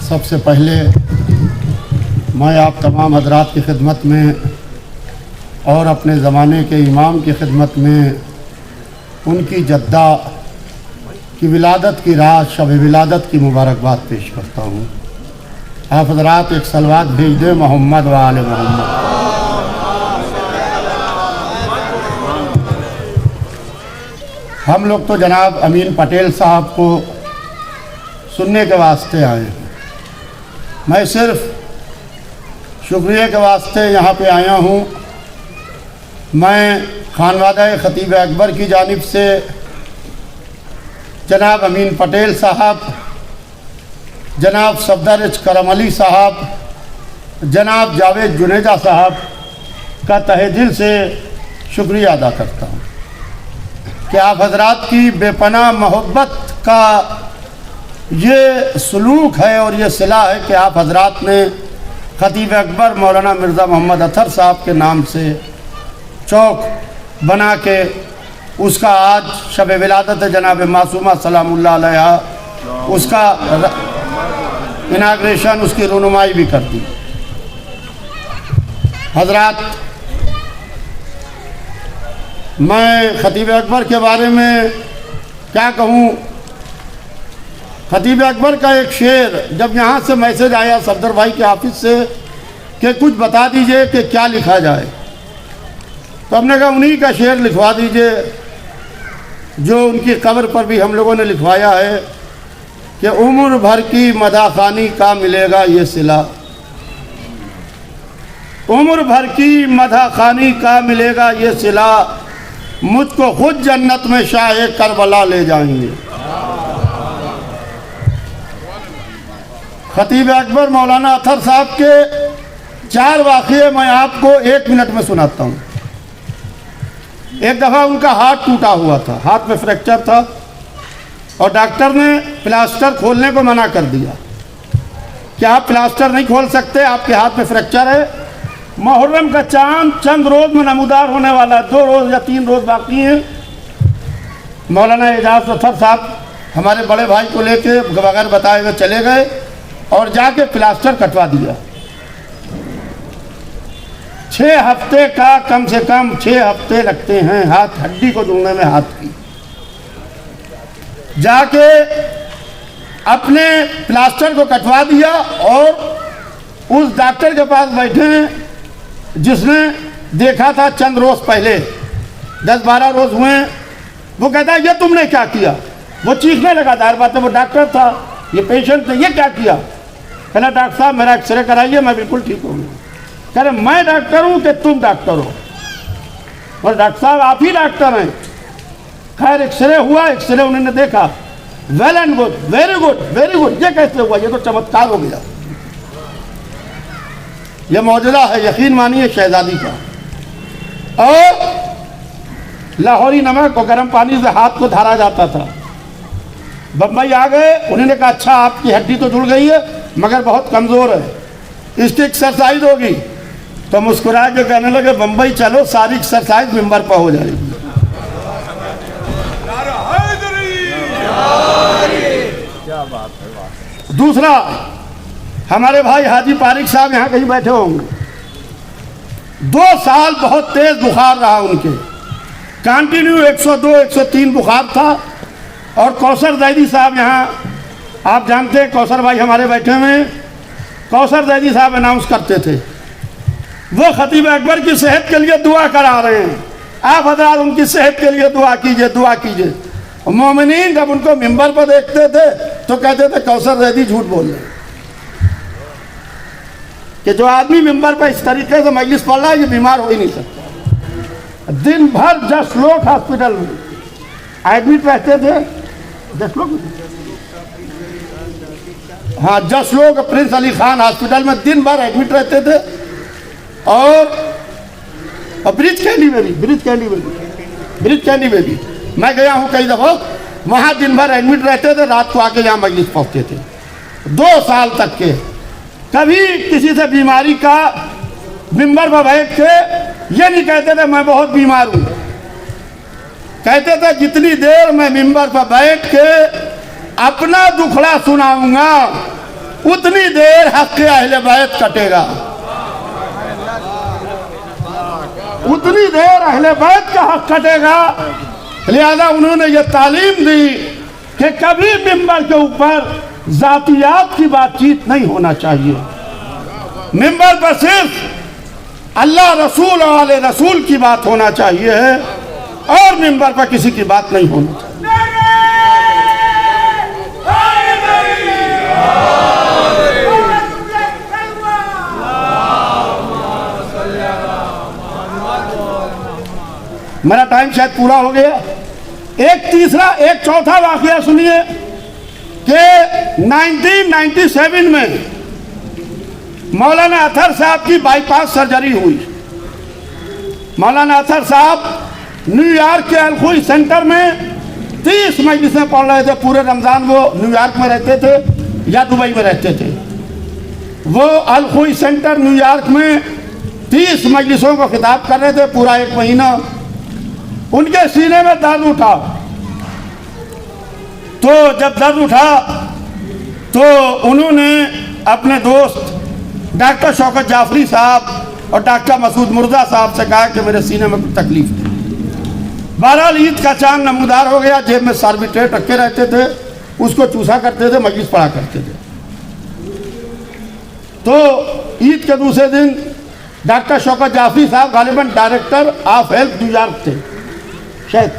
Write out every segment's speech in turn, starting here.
सबसे पहले मैं आप तमाम हजरात की खिदमत में और अपने ज़माने के इमाम की खिदमत में उनकी जद्दा की विलादत की रात शब विलादत की मुबारकबाद पेश करता हूँ। आप हजरात एक सलवात भेज दें मोहम्मद व आले मोहम्मद। हम लोग तो जनाब अमीन पटेल साहब को सुनने के वास्ते आए हैं। मैं सिर्फ शुक्रिया के वास्ते यहाँ पे आया हूँ। मैं खानवादा खतीब अकबर की जानिब से जनाब अमीन पटेल साहब, जनाब सफदर करम अली साहब, जनाब जावेद जुनेजा साहब का तहे दिल से शुक्रिया अदा करता हूँ कि आप हजरात की बेपनाह मोहब्बत का ये सलूक है और ये सिला है कि आप हजरात ने खतीब अकबर मौलाना मिर्ज़ा मोहम्मद अतहर साहब के नाम से चौक बना के उसका आज शब विलादत जनाब मासूमा सलामुल्लाह अलैहा उसका इनाग्रेशन, उसकी रुनुमाई भी कर दी। हजरात, मैं खतीब अकबर के बारे में क्या कहूँ। खतीब अकबर का एक शेर, जब यहाँ से मैसेज आया सफदर भाई के ऑफिस से कि कुछ बता दीजिए कि क्या लिखा जाए, तो हमने कहा उन्हीं का शेर लिखवा दीजिए जो उनकी कब्र पर भी हम लोगों ने लिखवाया है कि उम्र भर की मदाखानी का मिलेगा ये सिला, उम्र भर की मदाखानी का मिलेगा ये सिला, मुझको खुद जन्नत में शाह करबला ले जाएंगे। खतीब अकबर मौलाना अतहर साहब के 4 वाक़ये मैं आपको 1 मिनट में सुनाता हूँ। एक दफ़ा उनका हाथ टूटा हुआ था, हाथ में फ्रैक्चर था और डॉक्टर ने प्लास्टर खोलने को मना कर दिया कि आप प्लास्टर नहीं खोल सकते, आपके हाथ में फ्रैक्चर है। मुहर्रम का चांद चंद रोज़ में नमूदार होने वाला, 2 रोज़ या 3 रोज़ बाकी हैं। मौलाना एजाज अतहर साहब हमारे बड़े भाई को लेके बगैर बताए हुए चले गए और जाके प्लास्टर कटवा दिया। 6 हफ्ते का, कम से कम 6 हफ्ते लगते हैं हाथ हड्डी को जोड़ने में, हाथ की। जाके अपने प्लास्टर को कटवा दिया और उस डॉक्टर के पास बैठे हैं जिसने देखा था चंद रोज पहले, 10-12 रोज हुए। वो कहता है ये तुमने क्या किया? वो चीखने लगा, दार बात है वो डॉक्टर था, ये पेशेंट था, ये क्या किया? कहना डॉक्टर साहब मेरा एक्सरे कराइए, मैं बिल्कुल ठीक हूँ। कह रहे मैं डॉक्टर हूँ कि तुम डॉक्टर हो? और डॉक्टर साहब आप ही डॉक्टर हैं। खैर एक्सरे हुआ, एक्सरे उन्होंने देखा, well and good, very good, very good. ये कैसे हुआ? ये तो चमत्कार हो गया, ये मौजूदा है, यकीन मानिए शहजादी का। और लाहौरी नमक और गर्म पानी से हाथ को धारा जाता था। बम्बई आ गए, उन्होंने कहा अच्छा आपकी हड्डी तो जुड़ गई है मगर बहुत कमज़ोर है, इसकी एक्सरसाइज होगी। तो मुस्कुरा के कहने लगे बम्बई चलो, सारी एक्सरसाइज मिंबर पर हो जाएगी। क्या बात है। दूसरा, हमारे भाई हाजी पारिक साहब यहाँ कहीं बैठे होंगे, 2 साल बहुत तेज बुखार रहा उनके, कंटिन्यू 102-103 बुखार था। और कौसर जैदी साहब यहाँ, आप जानते हैं कौसर भाई हमारे बैठे हुए, कौसर जैदी साहब अनाउंस करते थे वो खतीब अकबर की सेहत के लिए दुआ करा रहे हैं, आप हजरात उनकी सेहत के लिए दुआ कीजिए, दुआ कीजिए। मोमिनीन जब उनको मिंबर पर देखते थे तो कहते थे कौसर जैदी झूठ बोल रहे, कि जो आदमी मिंबर पर इस तरीके से मजलिस पढ़ रहा है ये बीमार हो ही नहीं सकता। दिन भर 10 लोग हॉस्पिटल में एडमिट रहते थे, 10 लोग, हाँ 10 लोग प्रिंस अली खान हॉस्पिटल में दिन भर एडमिट रहते थे। और ब्रिज कैंडी में भी मैं गया हूँ कई दफ़ा, वहाँ दिन भर एडमिट रहते थे, रात को आके यहाँ मजलिस पहुँचते थे। 2 साल तक के कभी किसी से बीमारी का मिंबर पर बैठ के ये नहीं कहते थे मैं बहुत बीमार हूँ, कहते थे जितनी देर मैं मिंबर पर बैठ के अपना दुखड़ा सुनाऊंगा उतनी देर हक़ अहले बैत कटेगा, उतनी देर अहले बैत का हक़ कटेगा। लिहाजा उन्होंने ये तालीम दी कि कभी मिंबर के ऊपर जातियात की बातचीत नहीं होना चाहिए। मिंबर पर सिर्फ अल्लाह रसूल और आले रसूल की बात होना चाहिए और मिंबर पर किसी की बात नहीं होनी चाहिए। मेरा टाइम शायद पूरा हो गया। एक चौथा वाकया सुनिए कि 1997 में मौलाना अतहर साहब की बाईपास सर्जरी हुई। मौलाना अतहर साहब न्यूयॉर्क के अल-खुई सेंटर में 30 मजलिसें पढ़ रहे थे। पूरे रमज़ान वो न्यूयॉर्क में रहते थे या दुबई में रहते थे। वो अल-खुई सेंटर न्यूयॉर्क में 30 मजलिसों को खिताब कर रहे थे पूरा एक महीना। उनके सीने में दर्द उठा, तो जब दर्द उठा तो उन्होंने अपने दोस्त डॉक्टर शौकत जाफरी साहब और डॉक्टर मसूद मुर्जा साहब से कहा कि मेरे सीने में कुछ तकलीफ थी। बहरहाल ईद का चांद नमूदार हो गया। जेब में सार्बिट्रेट रखे रहते थे, उसको चूसा करते थे, मजलिस पढ़ा करते थे। तो ईद के दूसरे दिन डॉक्टर शौकत जाफरी साहब गालिबन डायरेक्टर ऑफ हेल्थ न्यूयॉर्क थे, शायद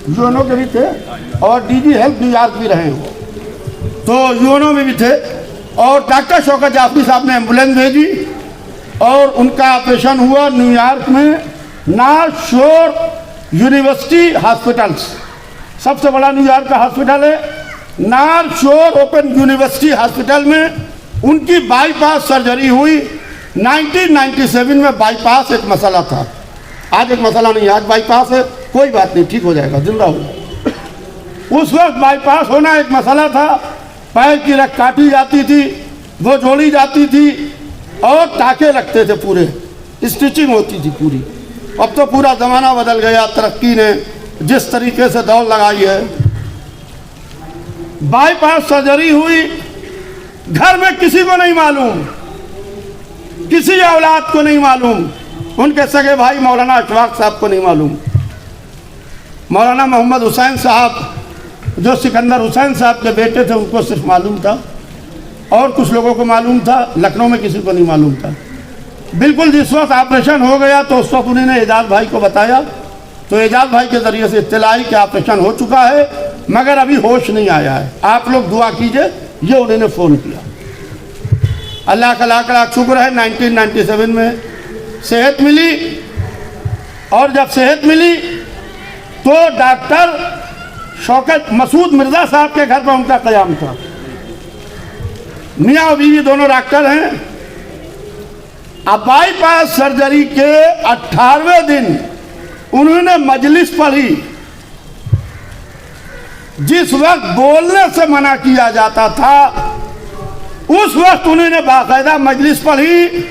यूएनओ के भी थे और डीजी हेल्थ न्यूयॉर्क भी रहे हो, तो यूएनओ में भी थे। और डॉक्टर शौकत जाफरी साहब ने एम्बुलेंस भेजी और उनका ऑपरेशन हुआ न्यूयॉर्क में नॉर्थ शोर यूनिवर्सिटी हॉस्पिटल्स, सबसे बड़ा न्यूयॉर्क का हॉस्पिटल है। नॉर्थ शोर ओपन यूनिवर्सिटी हॉस्पिटल में उनकी बाईपास सर्जरी हुई। 1997 में बाईपास एक मसला था, आज एक मसला नहीं, आज बाईपास है, कोई बात नहीं, ठीक हो जाएगा, जिंदा हो। उस वक्त बाईपास होना एक मसला था। पैर की रग काटी जाती थी, वो जोड़ी जाती थी और टाके लगते थे, पूरे स्टिचिंग होती थी पूरी। अब तो पूरा ज़माना बदल गया, तरक्की ने जिस तरीके से दौड़ लगाई है। बाईपास सर्जरी हुई, घर में किसी को नहीं मालूम, किसी औलाद को नहीं मालूम, उनके सगे भाई मौलाना अशफाक साहब को नहीं मालूम। मौलाना मोहम्मद हुसैन साहब जो सिकंदर हुसैन साहब के बेटे थे उनको सिर्फ मालूम था और कुछ लोगों को मालूम था, लखनऊ में किसी को नहीं मालूम था। बिल्कुल जिस वक्त ऑपरेशन हो गया तो उस वक्त उन्होंने एजाज भाई को बताया, तो एजाज भाई के ज़रिए से इत्तला आई कि ऑपरेशन हो चुका है मगर अभी होश नहीं आया है, आप लोग दुआ कीजिए। ये उन्होंने फ़ोन किया। अल्लाह का लाख लाख शुक्र है 1997 में सेहत मिली और जब सेहत मिली तो डॉक्टर शौकत मसूद मिर्ज़ा साहब के घर पर उनका क़याम था। मियाँ और बीवी दोनों डॉक्टर हैं। अब बाईपास सर्जरी के 18वें दिन उन्होंने मजलिस पढ़ी। जिस वक्त बोलने से मना किया जाता था उस वक्त उन्होंने बाकायदा मजलिस पढ़ी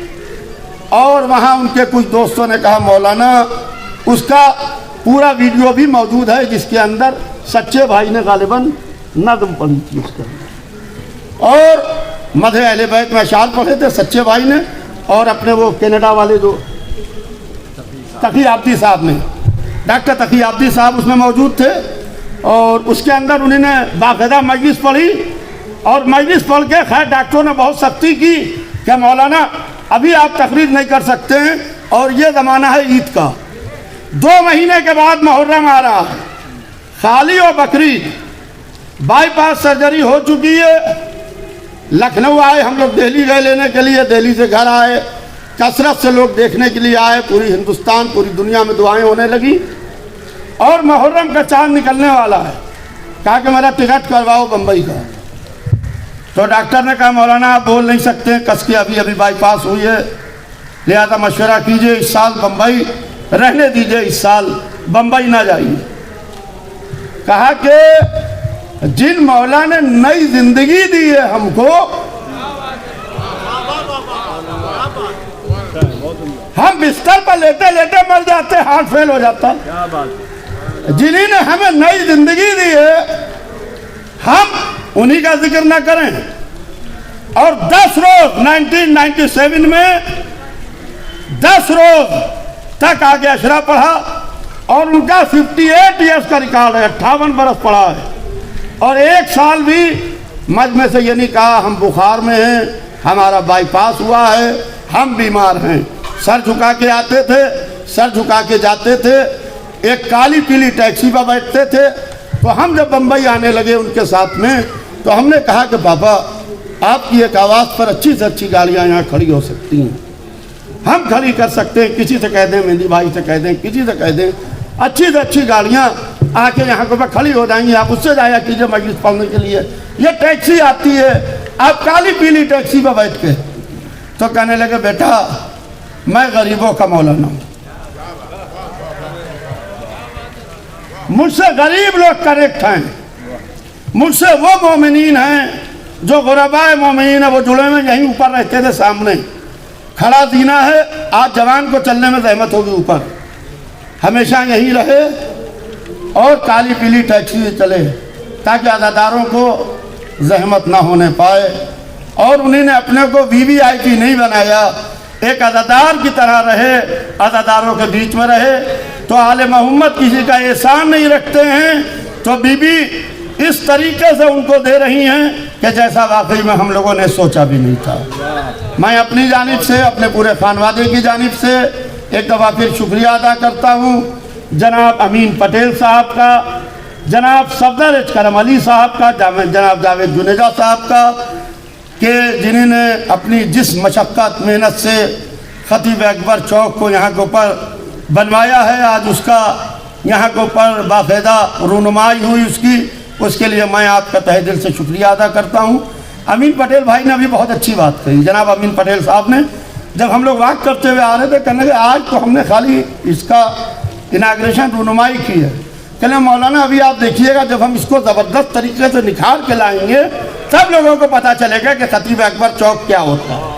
और वहाँ उनके कुछ दोस्तों ने कहा मौलाना, उसका पूरा वीडियो भी मौजूद है जिसके अंदर सच्चे भाई ने गालिबन नज़्म पढ़ी थी उसके अंदर और मदह अहले बैत में अशार पढ़े थे सच्चे भाई ने और अपने वो कनाडा वाले जो तकी आब्दी साहब ने, डॉक्टर तकी आब्दी साहब उसमें मौजूद थे और उसके अंदर उन्होंने बाकायदा मजलिस पढ़ी और मजलिस पढ़ के खैर डॉक्टरों ने बहुत सख्ती की कि मौलाना अभी आप तकरीर नहीं कर सकते हैं और ये ज़माना है ईद का, 2 महीने के बाद मुहर्रम आ रहा है, खाली और बकरीद। बाईपास सर्जरी हो चुकी है। लखनऊ आए हम लोग, दिल्ली गए लेने के लिए, दिल्ली से घर आए, कसरत से लोग देखने के लिए आए, पूरी हिंदुस्तान पूरी दुनिया में दुआएं होने लगी और मुहर्रम का चांद निकलने वाला है। कहा कि मेरा टिकट करवाओ बम्बई का। तो डॉक्टर ने कहा मौलाना आप बोल नहीं सकते, कस के अभी अभी बाईपास हुई है, लिहाजा मशवरा कीजिए, इस साल बम्बई रहने दीजिए, इस साल बम्बई ना जाइए। कहा कि जिन मौला ने नई जिंदगी दी है हमको, हम बिस्तर पर लेटे लेटे मर जाते, हार्ट फेल हो जाता। जिन्होंने हमें नई जिंदगी दी है हम उन्हीं का जिक्र ना करें। और 10 रोज 1997 में 10 रोज तक आगे अशरा पढ़ा और उनका 58 ईयर्स का रिकॉर्ड है, 58 बरस पढ़ा है। और एक साल भी मजमे से ये नहीं कहा हम बुखार में हैं, हमारा बाईपास हुआ है, हम बीमार हैं। सर झुका के आते थे, सर झुका के जाते थे, एक काली पीली टैक्सी पर बैठते थे। तो हम जब बम्बई आने लगे उनके साथ में, तो हमने कहा कि पापा आपकी एक आवाज़ पर अच्छी से अच्छी गाड़ियाँ यहाँ खड़ी हो सकती हैं, हम खड़ी कर सकते हैं। किसी से कह दें, मेहंदी भाई से कह दें, किसी से कह दें, अच्छी से अच्छी गाड़ियाँ आके यहाँ पर खड़ी हो जाएंगी, आप उससे जाया कीजिए मजलिस पढ़ने के लिए। ये टैक्सी आती है, आप काली पीली टैक्सी पर बैठ के। तो कहने लगे बेटा मैं गरीबों का मौलाना हूँ, मुझसे गरीब लोग करेक्ट हैं, मुझसे वो मोमिनीन हैं जो गुरबाए मोमिनीन है, वो जुड़े में यहीं ऊपर रहते थे, सामने खड़ा जीना है। आज जवान को चलने में जहमत होगी, ऊपर हमेशा यहीं रहे और काली पीली टैक्सी चले ताकि अदादारों को जहमत ना होने पाए। और उन्होंने अपने को VVIP नहीं बनाया, एक अदादार की तरह रहे, अदादारों के बीच में रहे। तो आले मोहम्मद किसी का एहसान नहीं रखते हैं, तो बीबी इस तरीके से उनको दे रही हैं कि जैसा वाकई में हम लोगों ने सोचा भी नहीं था। मैं अपनी जानिब से, अपने पूरे खानवादे की जानिब से एक दफ़ा फिर शुक्रिया अदा करता हूँ जनाब अमीन पटेल साहब का, जनाब सफदर करम अली साहब का, जनाब जावेद जुनेजा साहब का, कि जिन्होंने अपनी जिस मशक्क़त मेहनत से खतीब अकबर चौक को यहाँ के ऊपर बनवाया है, आज उसका यहाँ के ऊपर बाकायदा रूनुमाई हुई उसके लिए मैं आपका तहे दिल से शुक्रिया अदा करता हूँ। अमीन पटेल भाई ने अभी बहुत अच्छी बात कही, जनाब अमीन पटेल साहब ने, जब हम लोग वाक करते हुए आ रहे थे, कहने लगे आज तो हमने खाली इसका इनाग्रेशन रूनुमाई की है। कहने मौलाना अभी आप देखिएगा, जब हम इसको ज़बरदस्त तरीके से निखार के लाएंगे तब लोगों को पता चलेगा कि खतीब अकबर चौक क्या होता है।